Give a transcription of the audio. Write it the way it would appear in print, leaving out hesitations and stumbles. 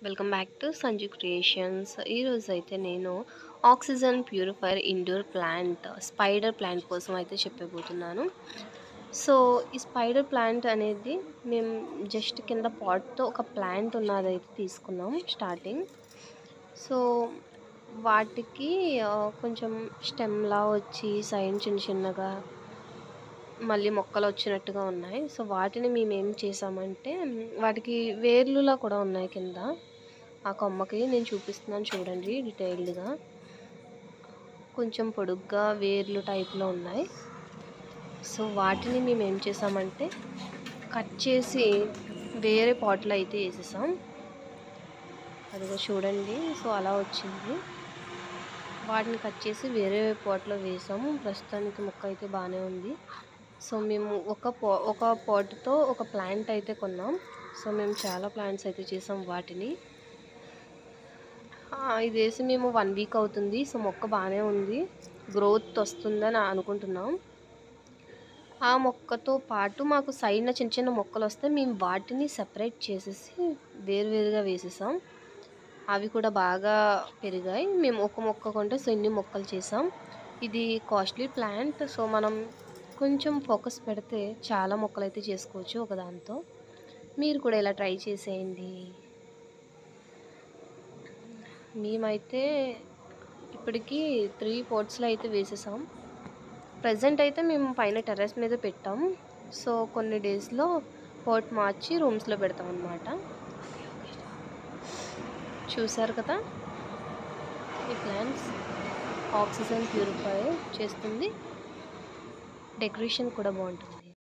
Welcome back to Sanju Creations. ఈరోజు అయితే నేను oxygen purifier indoor plant spider plant కోసం అయితే చెప్పబోతున్నాను. సో ఈ స్పైడర్ ప్లాంట్ అనేది మేము జస్ట్ కింద పాట్తో ఒక ప్లాంట్ ఉన్నదైతే తీసుకున్నాం స్టార్టింగ్. సో వాటికి కొంచెం స్టెమ్లా వచ్చి సైడ్ చిన్న చిన్నగా మళ్ళీ మొక్కలు వచ్చినట్టుగా ఉన్నాయి. సో వాటిని మేమేం చేసామంటే వాటికి వేర్లులా కూడా ఉన్నాయి కింద. ఆ కొమ్మకి నేను చూపిస్తున్నాను చూడండి డీటెయిల్డ్గా. కొంచెం పొడుగ్గా వేర్లు టైప్లో ఉన్నాయి. సో వాటిని మేము ఏం చేసామంటే కట్ చేసి వేరే పాట్లో అయితే వేసేసాం. అదిగో చూడండి. సో అలా వచ్చింది. వాటిని కట్ చేసి వేరే పాట్లో వేసాము. ప్రస్తుతానికి మొక్క అయితే బాగానే ఉంది. సో మేము ఒక పాట్తో ఒక ప్లాంట్ అయితే కొన్నాం. సో మేము చాలా ప్లాంట్స్ అయితే చేసాం వాటిని. ఇది వేసి మేము 1 వీక్ అవుతుంది. సో మొక్క బాగానే ఉంది, గ్రోత్ వస్తుందని అనుకుంటున్నాం. ఆ మొక్కతో పాటు మాకు సైడ్న చిన్న చిన్న మొక్కలు వస్తే మేము వాటిని సెపరేట్ చేసేసి వేరువేరుగా వేసేసాం. అవి కూడా బాగా పెరిగాయి. మేము ఒక మొక్క కొంటే సో ఇన్ని మొక్కలు చేసాం. ఇది కాస్ట్లీ ప్లాంట్. సో మనం కొంచెం ఫోకస్ పెడితే చాలా మొక్కలు అయితే చేసుకోవచ్చు ఒకదాంతో. మీరు కూడా ఇలా ట్రై చేసేయండి. మేమైతే ఇప్పటికి 3 పోట్స్లో అయితే వేసేసాం. ప్రజెంట్ అయితే మేము పైన టెర్రస్ మీద పెట్టాం. సో కొన్ని డేస్లో పోట్ మార్చి రూమ్స్లో పెడతాం అన్నమాట. చూసారు కదా, ఈ ప్లాంట్స్ ఆక్సిజన్ ప్యూరిఫై చేస్తుంది. డెకరేషన్ కూడా బాగుంటుంది.